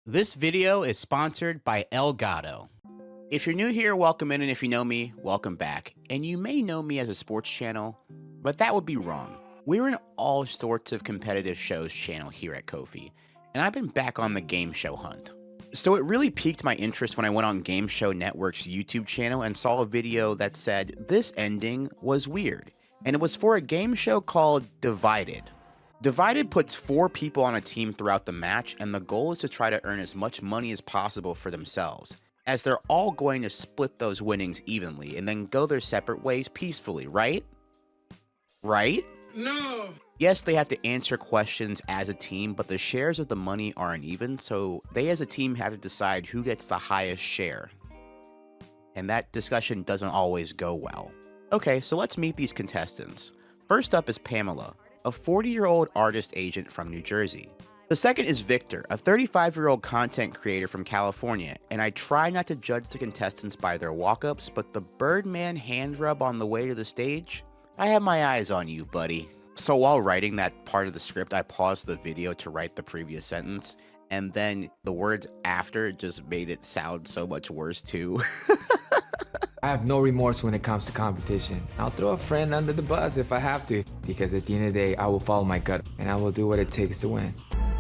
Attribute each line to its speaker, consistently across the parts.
Speaker 1: This video is sponsored by Elgato. If you're new here, welcome in, and if you know me, welcome back. And you may know me as a sports channel, but that would be wrong. We're an all sorts of competitive shows channel here at Kofie, and I've been back on the game show hunt. So it really piqued my interest when I went on Game Show Network's YouTube channel and saw a video that said this ending was weird, and it was for a game show called Divided. Divided puts 4 people on a team throughout the match, and the goal is to try to earn as much money as possible for themselves, as they're all going to split those winnings evenly and then go their separate ways peacefully, right? Right?
Speaker 2: No!
Speaker 1: Yes, they have to answer questions as a team, but the shares of the money are uneven, so they as a team have to decide who gets the highest share. And that discussion doesn't always go well. Okay, so let's meet these contestants. First up is Pamela, a 40-year-old artist agent from New Jersey. The second is Victor, a 35-year-old content creator from California, and I try not to judge the contestants by their walk-ups, but the Birdman hand rub on the way to the stage? I have my eyes on you, buddy. So while writing that part of the script, I paused the video to write the previous sentence, and then the words after just made it sound so much worse too.
Speaker 3: I have no remorse when it comes to competition. I'll throw a friend under the bus if I have to, because at the end of the day, I will follow my gut, and I will do what it takes to win.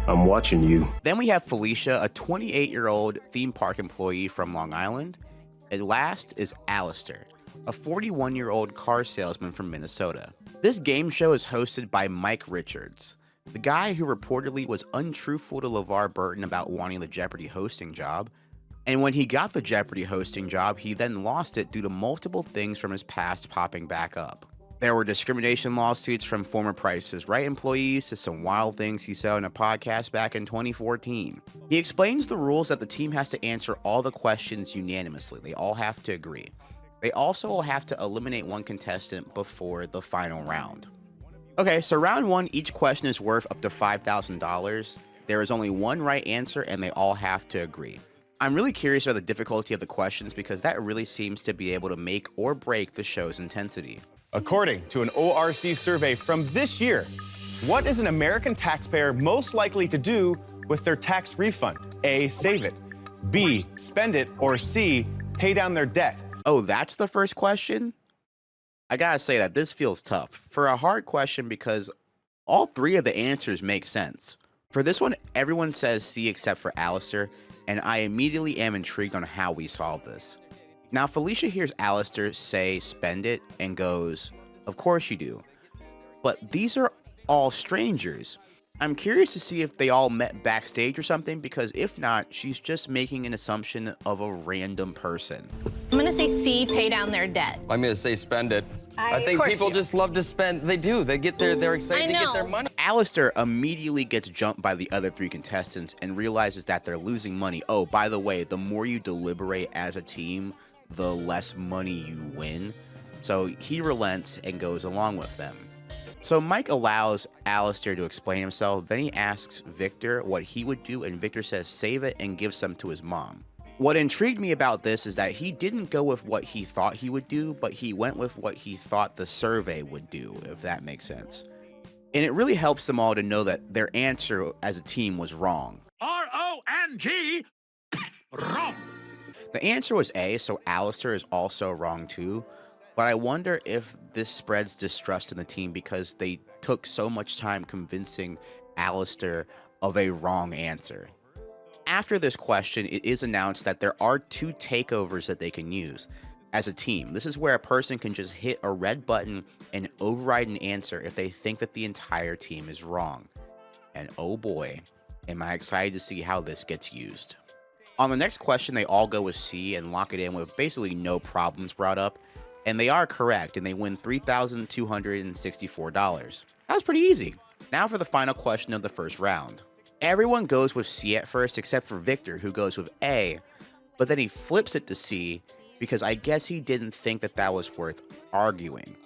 Speaker 4: I'm watching you.
Speaker 1: Then we have Felicia, a 28-year-old theme park employee from Long Island. And last is Alistair, a 41-year-old car salesman from Minnesota. This game show is hosted by Mike Richards, the guy who reportedly was untruthful to LeVar Burton about wanting the Jeopardy hosting job. And when he got the Jeopardy hosting job, he then lost it due to multiple things from his past popping back up. There were discrimination lawsuits from former Price is Right employees to some wild things he said in a podcast back in 2014. He explains the rules that the team has to answer all the questions unanimously. They all have to agree. They also will have to eliminate one contestant before the final round. Okay, so round 1, each question is worth up to $5,000. There is only one right answer and they all have to agree. I'm really curious about the difficulty of the questions because that really seems to be able to make or break the show's intensity.
Speaker 5: According to an ORC survey from this year, what is an American taxpayer most likely to do with their tax refund? A, save it. B, spend it. Or C, pay down their debt.
Speaker 1: Oh, that's the first question? I gotta say that this feels tough. For a hard question because all 3 of the answers make sense. For this one, everyone says C except for Alistair, and I immediately am intrigued on how we solve this. Now, Felicia hears Alistair say spend it and goes, of course you do. But these are all strangers. I'm curious to see if they all met backstage or something, because if not, she's just making an assumption of a random person.
Speaker 6: I'm gonna say C, pay down their debt.
Speaker 7: I'm gonna say spend it. I think people just love to spend. They do. They get they're excited to get their money.
Speaker 1: Alistair immediately gets jumped by the other 3 contestants and realizes that they're losing money. Oh, by the way, the more you deliberate as a team, the less money you win. So he relents and goes along with them. So Mike allows Alistair to explain himself. Then he asks Victor what he would do, and Victor says save it and gives some to his mom. What intrigued me about this is that he didn't go with what he thought he would do, but he went with what he thought the survey would do, if that makes sense. And it really helps them all to know that their answer as a team was wrong.
Speaker 2: R-O-N-G! Wrong!
Speaker 1: The answer was A, so Alistair is also wrong too. But I wonder if this spreads distrust in the team because they took so much time convincing Alistair of a wrong answer. After this question, it is announced that there are 2 takeovers that they can use as a team. This is where a person can just hit a red button and override an answer if they think that the entire team is wrong. And oh boy, am I excited to see how this gets used. On the next question, they all go with C and lock it in with basically no problems brought up. And they are correct, and they win $3,264. That was pretty easy. Now for the final question of the first round. Everyone goes with C at first except for Victor, who goes with A, but then he flips it to C because I guess he didn't think that that was worth arguing.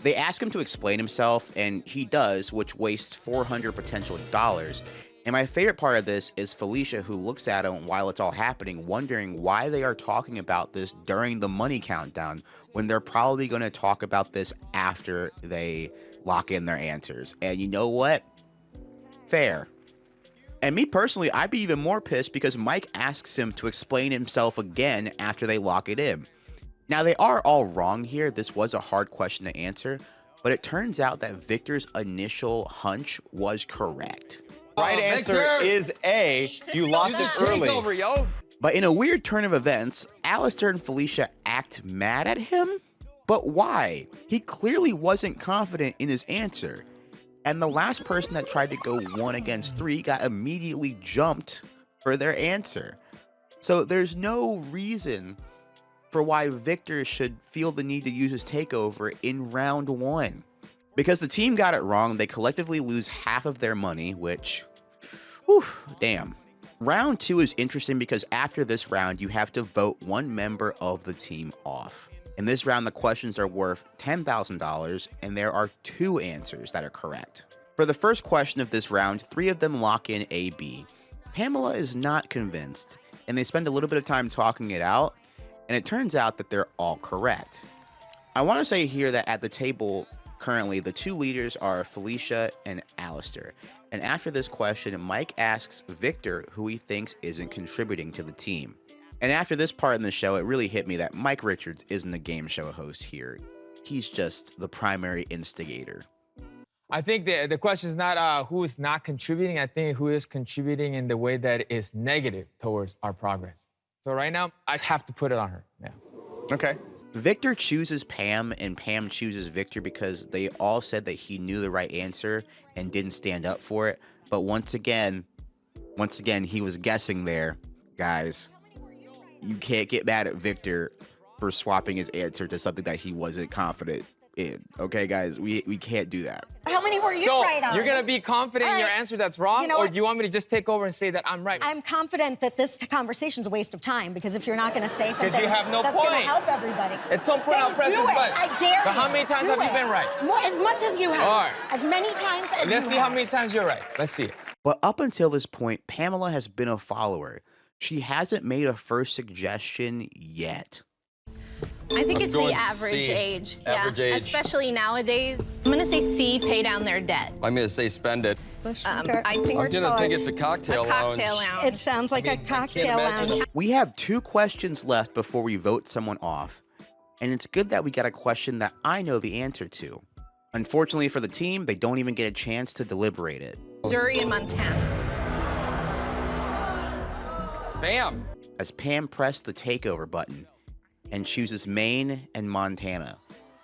Speaker 1: They ask him to explain himself, and he does, which wastes $400 potential dollars. And my favorite part of this is Felicia, who looks at him while it's all happening, wondering why they are talking about this during the money countdown when they're probably going to talk about this after they lock in their answers. And you know what? Fair. And me personally, I'd be even more pissed because Mike asks him to explain himself again after they lock it in. Now, they are all wrong here. This was a hard question to answer, but it turns out that Victor's initial hunch was correct.
Speaker 5: Right answer is A. You lost it early.
Speaker 7: Takeover, yo.
Speaker 1: But in a weird turn of events, Alistair and Felicia act mad at him? But why? He clearly wasn't confident in his answer. And the last person that tried to go 1 against 3 got immediately jumped for their answer. So there's no reason for why Victor should feel the need to use his takeover in round 1. Because the team got it wrong, they collectively lose half of their money, which, whew, damn. Round 2 is interesting because after this round, you have to vote one member of the team off. In this round, the questions are worth $10,000, and there are 2 answers that are correct. For the first question of this round, 3 of them lock in A-B. Pamela is not convinced, and they spend a little bit of time talking it out, and it turns out that they're all correct. I want to say here that at the table, currently, the 2 leaders are Felicia and Alistair. And after this question, Mike asks Victor who he thinks isn't contributing to the team. And after this part in the show, it really hit me that Mike Richards isn't the game show host here. He's just the primary instigator.
Speaker 3: I think the question is not who is not contributing. I think who is contributing in the way that is negative towards our progress. So right now, I have to put it on her. Yeah.
Speaker 5: Okay.
Speaker 1: Victor chooses Pam, and Pam chooses Victor because they all said that he knew the right answer and didn't stand up for it. But once again, he was guessing there, guys. You can't get mad at Victor for swapping his answer to something that he wasn't confident in. Okay, guys, we can't do that.
Speaker 4: How many were you
Speaker 3: So
Speaker 4: right on?
Speaker 3: you're gonna be confident in your answer that's wrong,
Speaker 4: You know
Speaker 3: or
Speaker 4: what?
Speaker 3: do you want me to just take over and say that I'm right?
Speaker 4: I'm confident that this conversation's a waste of time because if you're not going to say something
Speaker 3: you have no
Speaker 4: that's going to
Speaker 3: point.
Speaker 4: help everybody.
Speaker 3: At some point, I'll
Speaker 4: then
Speaker 3: press
Speaker 4: do
Speaker 3: this
Speaker 4: it.
Speaker 3: button.
Speaker 4: I dare
Speaker 3: But
Speaker 4: you.
Speaker 3: how many times
Speaker 4: Do
Speaker 3: have you
Speaker 4: it.
Speaker 3: been right?
Speaker 4: More, as much as you have.
Speaker 3: All right.
Speaker 4: As many times as
Speaker 3: Let's
Speaker 4: you
Speaker 3: see
Speaker 4: have.
Speaker 3: how many times you're right. Let's see it.
Speaker 1: But up until this point, Pamela has been a follower. She hasn't made a first suggestion yet.
Speaker 6: I think
Speaker 7: I'm
Speaker 6: it's the
Speaker 7: going
Speaker 6: average
Speaker 7: C.
Speaker 6: age.
Speaker 7: Average
Speaker 6: yeah.
Speaker 7: age.
Speaker 6: Especially nowadays. I'm gonna say C, pay down their debt.
Speaker 7: I'm gonna say spend it.
Speaker 6: I think
Speaker 7: I'm gonna think it's a cocktail
Speaker 6: a cocktail
Speaker 7: lounge.
Speaker 6: lounge.
Speaker 4: It sounds like
Speaker 7: I mean,
Speaker 4: a
Speaker 7: I can't
Speaker 4: cocktail
Speaker 7: imagine
Speaker 4: lounge.
Speaker 1: We have 2 questions left before we vote someone off. And it's good that we got a question that I know the answer to. Unfortunately for the team, they don't even get a chance to deliberate it.
Speaker 6: Missouri and Montana.
Speaker 7: Bam.
Speaker 1: As Pam pressed the takeover button and chooses Maine and Montana.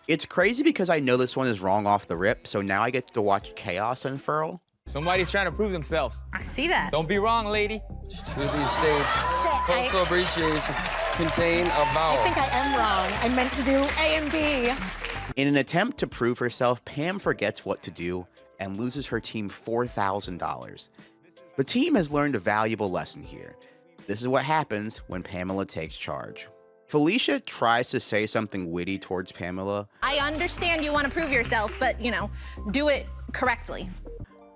Speaker 1: It's crazy because I know this one is wrong off the rip, so now I get to watch chaos unfurl.
Speaker 3: Somebody's trying to prove themselves.
Speaker 6: I see that.
Speaker 3: Don't be wrong, lady.
Speaker 7: 2 of these states. Postal abbreviation contain a vowel.
Speaker 4: I think I am wrong. I meant to do A and B.
Speaker 1: In an attempt to prove herself, Pam forgets what to do and loses her team $4,000. The team has learned a valuable lesson here. This is what happens when Pamela takes charge. Felicia tries to say something witty towards Pamela,
Speaker 6: I understand you want to prove yourself, but, you know, do it correctly.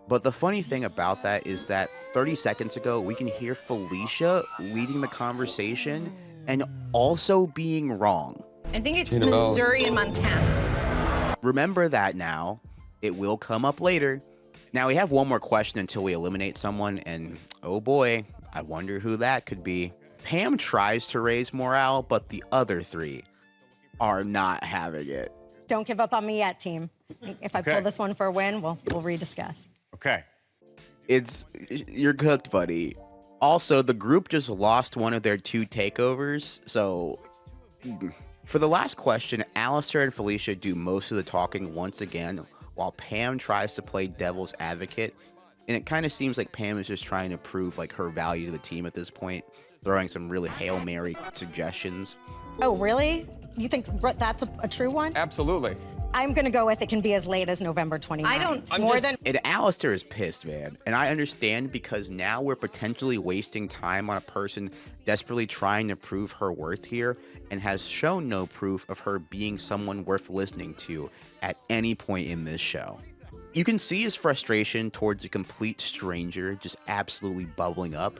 Speaker 1: but the funny thing about that is that 30 seconds ago, we can hear Felicia leading the conversation and also being wrong.
Speaker 6: I think it's
Speaker 7: Tina Bell.
Speaker 6: Missouri and Montana.
Speaker 1: Remember that now. It will come up later. Now we have one more question until we eliminate someone, and oh boy, I wonder who that could be. Pam tries to raise morale, but the other 3 are not having it.
Speaker 4: Don't give up on me yet, team. If I pull
Speaker 5: Okay.
Speaker 4: this one for a win, we'll rediscuss.
Speaker 5: Okay.
Speaker 1: You're cooked, buddy. Also, the group just lost one of their 2 takeovers, so for the last question, Alistair and Felicia do most of the talking once again, while Pam tries to play devil's advocate, and it kind of seems like Pam is just trying to prove like her value to the team at this point, throwing some really Hail Mary suggestions.
Speaker 4: Oh, really? You think that's a true one?
Speaker 7: Absolutely.
Speaker 4: I'm going to go with it can be as late as November 29th.
Speaker 6: I don't-
Speaker 7: I'm
Speaker 4: More
Speaker 7: just-
Speaker 4: than
Speaker 1: And Alistair is pissed, man. And I understand because now we're potentially wasting time on a person desperately trying to prove her worth here and has shown no proof of her being someone worth listening to at any point in this show. You can see his frustration towards a complete stranger just absolutely bubbling up.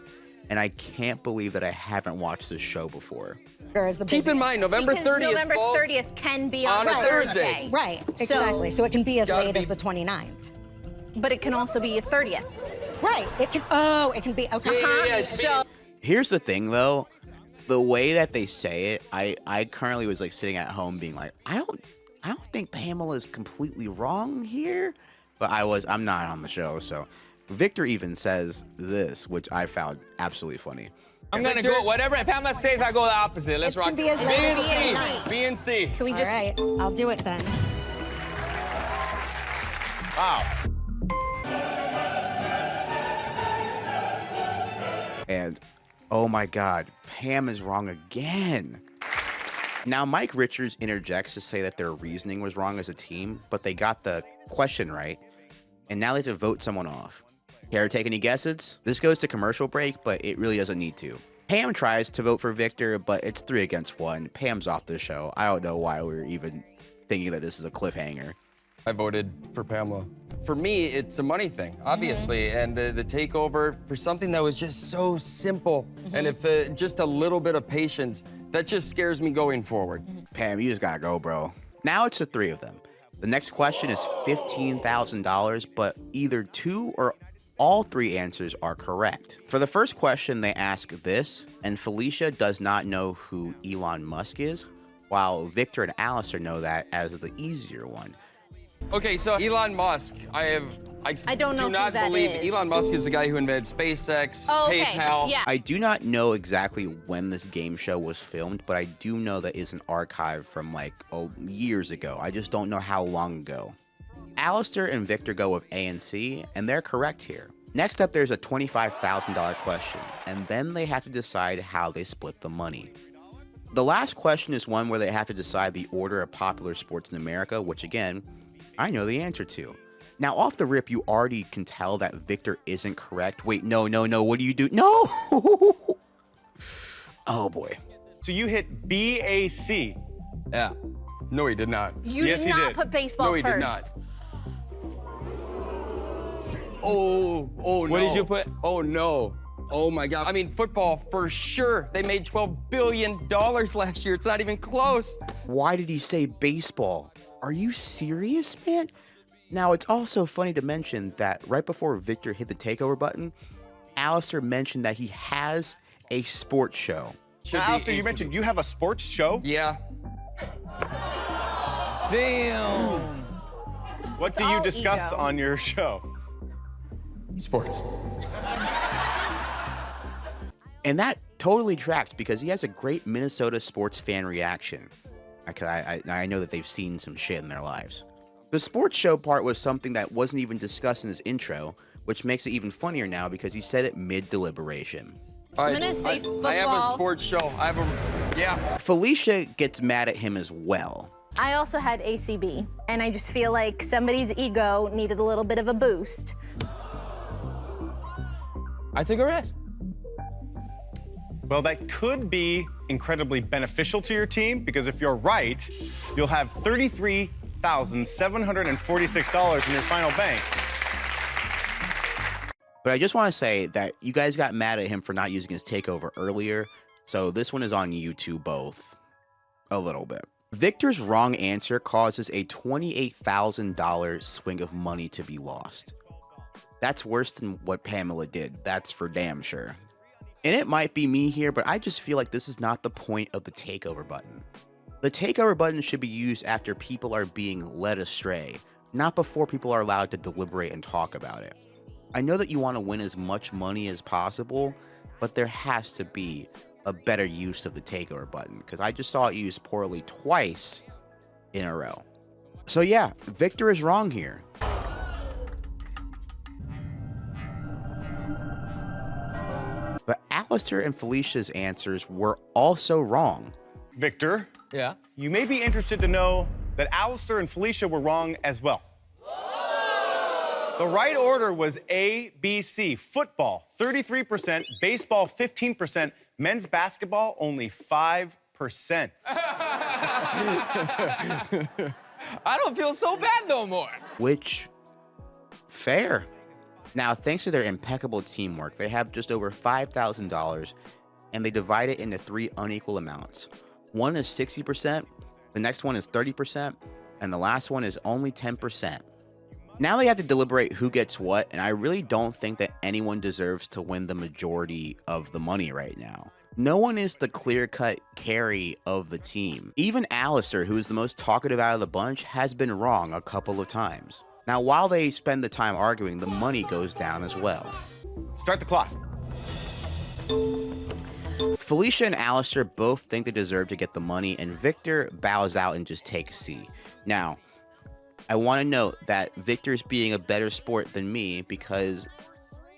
Speaker 1: And I can't believe that I haven't watched this show before.
Speaker 4: is the
Speaker 7: Keep in
Speaker 4: busiest.
Speaker 7: mind, November
Speaker 6: Because
Speaker 7: 30th
Speaker 6: November
Speaker 7: falls
Speaker 6: 30th can be on
Speaker 7: on a Thursday.
Speaker 6: Thursday.
Speaker 4: Right, exactly. So it can be as
Speaker 7: gotta
Speaker 4: late
Speaker 7: be-
Speaker 4: as the 29th.
Speaker 6: But it can also be a 30th.
Speaker 4: Right. It can be, okay.
Speaker 7: Yeah.
Speaker 6: So
Speaker 1: Here's the thing, though. The way that they say it, I currently was like sitting at home being like, I don't think Pamela's completely wrong here. But I'm not on the show, so Victor even says this, which I found absolutely funny.
Speaker 8: I'm gonna go whatever Pamela says. I go the opposite. Let's
Speaker 4: It
Speaker 8: rock.
Speaker 4: can be as
Speaker 6: B
Speaker 4: low
Speaker 6: and
Speaker 4: as
Speaker 6: C.
Speaker 4: C.
Speaker 8: B and C.
Speaker 6: can we
Speaker 4: All
Speaker 6: just?
Speaker 4: right, I'll do it then.
Speaker 5: Wow.
Speaker 1: And oh my God, Pam is wrong again. Now, Mike Richards interjects to say that their reasoning was wrong as a team, but they got the question right, and now they have to vote someone off. Care to take any guesses? This goes to commercial break, but it really doesn't need to. Pam tries to vote for Victor, but it's 3 against 1. Pam's off the show. I don't know why we're even thinking that this is a cliffhanger.
Speaker 7: I voted for Pamela. For me, it's a money thing, obviously, and the takeover for something that was just so simple, and if just a little bit of patience, that just scares me going forward.
Speaker 1: Pam, you just gotta go, bro. Now it's the 3 of them. The next question is $15,000, but either 2 or all 3 answers are correct. For the first question, they ask this, and Felicia does not know who Elon Musk is, while Victor and Alistair know that as the easier one.
Speaker 7: Okay, so Elon Musk, I
Speaker 6: don't know
Speaker 7: do
Speaker 6: who
Speaker 7: not
Speaker 6: that
Speaker 7: believe
Speaker 6: is.
Speaker 7: Elon Musk is the guy who invented SpaceX,
Speaker 6: Oh, okay.
Speaker 7: PayPal.
Speaker 6: Yeah.
Speaker 1: I do not know exactly when this game show was filmed, but I do know that it's an archive from like years ago. I just don't know how long ago. Alistair and Victor go with A and C, and they're correct here. Next up, there's a $25,000 question, and then they have to decide how they split the money. The last question is one where they have to decide the order of popular sports in America, which again, I know the answer to. Now, off the rip, you already can tell that Victor isn't correct. Wait, no, what do you do? No! Oh, boy.
Speaker 5: So you hit BAC.
Speaker 7: Yeah. No, he did not.
Speaker 6: You
Speaker 5: Yes,
Speaker 6: did
Speaker 5: he
Speaker 6: not
Speaker 5: did.
Speaker 6: put baseball
Speaker 7: No, he
Speaker 6: first.
Speaker 7: did not. Oh no.
Speaker 8: What did you put?
Speaker 7: Oh no. Oh my God. I mean, football for sure. They made $12 billion last year. It's not even close.
Speaker 1: Why did he say baseball? Are you serious, man? Now, it's also funny to mention that right before Victor hit the takeover button, Alistair mentioned that he has a sports show.
Speaker 7: Should
Speaker 5: Now,
Speaker 7: be
Speaker 5: Alistair, you
Speaker 7: easy.
Speaker 5: mentioned you have a sports show.
Speaker 7: Yeah.
Speaker 8: Damn.
Speaker 5: What do you
Speaker 6: all
Speaker 5: discuss
Speaker 6: ego.
Speaker 5: on your show?
Speaker 7: Sports.
Speaker 1: And that totally tracks because he has a great Minnesota sports fan reaction. I know that they've seen some shit in their lives. The sports show part was something that wasn't even discussed in his intro, which makes it even funnier now because he said it mid-deliberation.
Speaker 6: I'm gonna say
Speaker 7: I have a
Speaker 6: football.
Speaker 7: sports show. Yeah.
Speaker 1: Felicia gets mad at him as well.
Speaker 6: I also had ACB, and I just feel like somebody's ego needed a little bit of a boost.
Speaker 8: I took a risk.
Speaker 5: Well, that could be incredibly beneficial to your team because if you're right, you'll have $33,746 in your final bank.
Speaker 1: But I just want to say that you guys got mad at him for not using his takeover earlier, so this one is on you two both. A little bit. Victor's wrong answer causes a $28,000 swing of money to be lost. That's worse than what Pamela did, that's for damn sure. And it might be me here, but I just feel like this is not the point of the takeover button. The takeover button should be used after people are being led astray, not before people are allowed to deliberate and talk about it. I know that you want to win as much money as possible, but there has to be a better use of the takeover button, because I just saw it used poorly twice in a row. So yeah, Victor is wrong here. But Alistair and Felicia's answers were also wrong.
Speaker 5: Victor,
Speaker 8: Yeah.
Speaker 5: you may be interested to know that Alistair and Felicia were wrong as well. The right order was A, B, C. Football, 33%, baseball, 15%, men's basketball, only 5%.
Speaker 8: I don't feel so bad no more.
Speaker 1: Which, fair. Now, thanks to their impeccable teamwork, they have just over $5,000, and they divide it into 3 unequal amounts. One is 60%, the next one is 30%, and the last one is only 10%. Now they have to deliberate who gets what, and I really don't think that anyone deserves to win the majority of the money right now. No one is the clear-cut carry of the team. Even Alistair, who is the most talkative out of the bunch, has been wrong a couple of times. Now, while they spend the time arguing, the money goes down as well.
Speaker 5: Start the clock.
Speaker 1: Felicia and Alistair both think they deserve to get the money, and Victor bows out and just takes C. Now, I want to note that Victor's being a better sport than me, because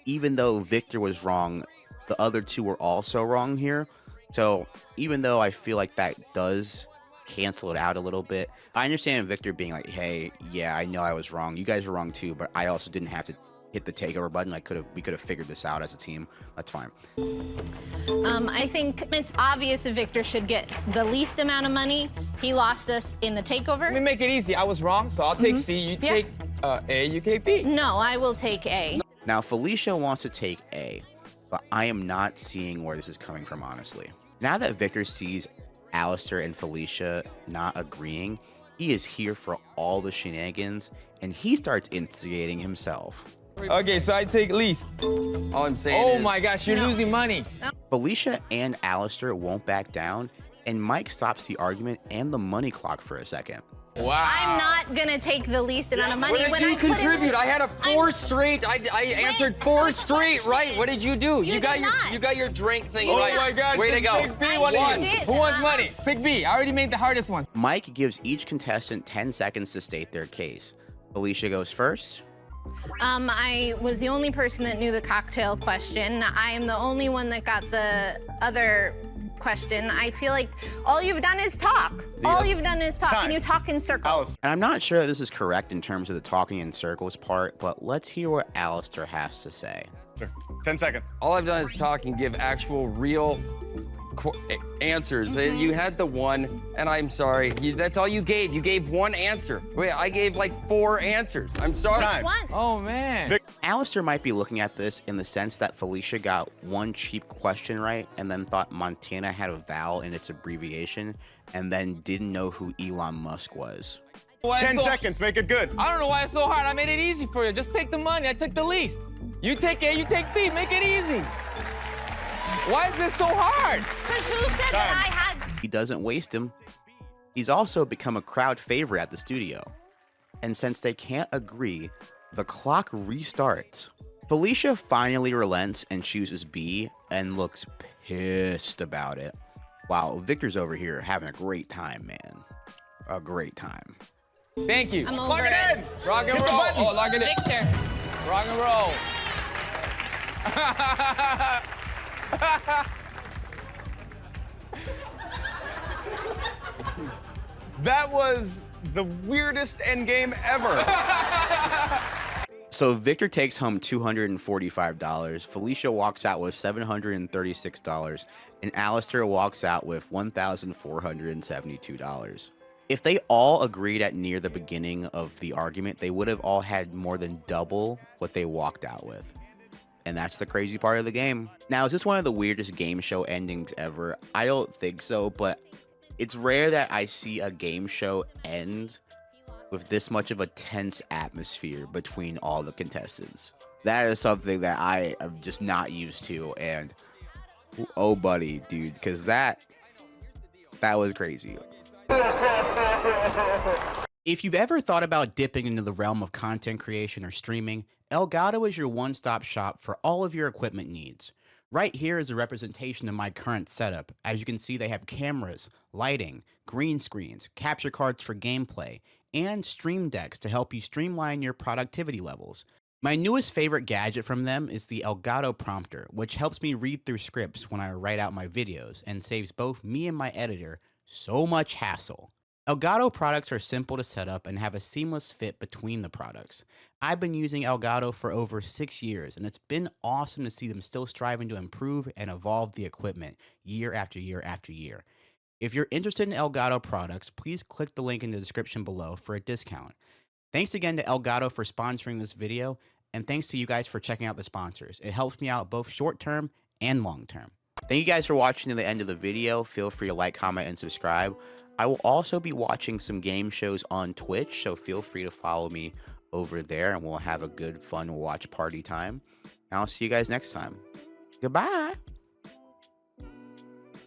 Speaker 1: even though Victor was wrong, the other two were also wrong here. So even though I feel like that does cancel it out a little bit, I understand Victor being like, hey, yeah, I know I was wrong. You guys were wrong too, but I also didn't have to hit the takeover button. We could have figured this out as a team. That's fine.
Speaker 6: I think it's obvious that Victor should get the least amount of money. He lost us in the takeover.
Speaker 8: Let me make it easy. I was wrong, so I'll take C. You take A, you take B.
Speaker 6: No, I will take A.
Speaker 1: Now, Felicia wants to take A, but I am not seeing where this is coming from, honestly. Now that Victor sees Alistair and Felicia not agreeing, he is here for all the shenanigans, and he starts instigating himself.
Speaker 8: Okay, so I take least.
Speaker 7: All I'm saying
Speaker 8: Oh
Speaker 7: is,
Speaker 8: my gosh, you're losing money.
Speaker 1: Felicia and Alistair won't back down, and Mike stops the argument and the money clock for a second.
Speaker 8: Wow.
Speaker 6: I'm not gonna take the least amount of money.
Speaker 7: what did you contribute? I had a 4 straight. I answered 4 straight right. What did you do?
Speaker 6: You did not.
Speaker 7: You got your drink thing
Speaker 6: You did
Speaker 7: right.
Speaker 8: Oh my gosh,
Speaker 7: Way to
Speaker 8: just
Speaker 7: go.
Speaker 8: pick B,
Speaker 6: I
Speaker 8: one
Speaker 6: sure
Speaker 8: of you.
Speaker 6: did.
Speaker 8: Who wants money? Pick B. I already made the hardest one.
Speaker 1: Mike gives each contestant 10 seconds to state their case. Felicia goes first.
Speaker 6: I was the only person that knew the cocktail question. I am the only one that got the other question. I feel like all you've done is talk. All you've done is talk,
Speaker 5: Time.
Speaker 6: and you talk in circles.
Speaker 5: Alistair.
Speaker 1: And I'm not sure that this is correct in terms of the talking in circles part, but let's hear what Alistair has to say.
Speaker 5: 10 seconds.
Speaker 7: All I've done is talk and give actual, real answers. You had the one, and I'm sorry. That's all you gave. You gave one answer. Wait, I gave like 4 answers. I'm sorry.
Speaker 5: Time.
Speaker 6: One.
Speaker 8: Oh man.
Speaker 1: Alistair might be looking at this in the sense that Felicia got one cheap question right and then thought Montana had a vowel in its abbreviation and then didn't know who Elon Musk was.
Speaker 5: 10 seconds. Make it good.
Speaker 8: I don't know why it's so hard. I made it easy for you. Just take the money. I took the least. You take A, you take B. Make it easy. Why is this so hard?
Speaker 6: Because who said that I had?
Speaker 1: He doesn't waste him. He's also become a crowd favorite at the studio. And since they can't agree, the clock restarts. Felicia finally relents and chooses B and looks pissed about it. While Victor's over here having a great time, man. A great time.
Speaker 8: Thank you.
Speaker 6: I'm over
Speaker 5: Lock it
Speaker 6: it.
Speaker 5: in.
Speaker 8: Rock and
Speaker 5: Hit the
Speaker 8: roll.
Speaker 5: button.
Speaker 8: Oh, lock it in.
Speaker 6: Victor.
Speaker 8: Rock and roll.
Speaker 5: That was the weirdest endgame ever.
Speaker 1: So Victor takes home $245, Felicia walks out with $736, and Alistair walks out with $1,472. If they all agreed at near the beginning of the argument, they would have all had more than double what they walked out with. And that's the crazy part of the game. Now, is this one of the weirdest game show endings ever? I don't think so, but it's rare that I see a game show end with this much of a tense atmosphere between all the contestants. That is something that I am just not used to, and oh buddy, dude, because that was crazy. If you've ever thought about dipping into the realm of content creation or streaming, Elgato is your one-stop shop for all of your equipment needs. Right here is a representation of my current setup. As you can see, they have cameras, lighting, green screens, capture cards for gameplay, and stream decks to help you streamline your productivity levels. My newest favorite gadget from them is the Elgato Prompter, which helps me read through scripts when I write out my videos and saves both me and my editor so much hassle. Elgato products are simple to set up and have a seamless fit between the products. I've been using Elgato for over 6 years, and it's been awesome to see them still striving to improve and evolve the equipment year after year after year. If you're interested in Elgato products, please click the link in the description below for a discount. Thanks again to Elgato for sponsoring this video, and thanks to you guys for checking out the sponsors. It helps me out both short-term and long-term. Thank you guys for watching to the end of the video. Feel free to like, comment, and subscribe. I will also be watching some game shows on Twitch, so feel free to follow me over there, and we'll have a good, fun watch party time. And I'll see you guys next time. Goodbye.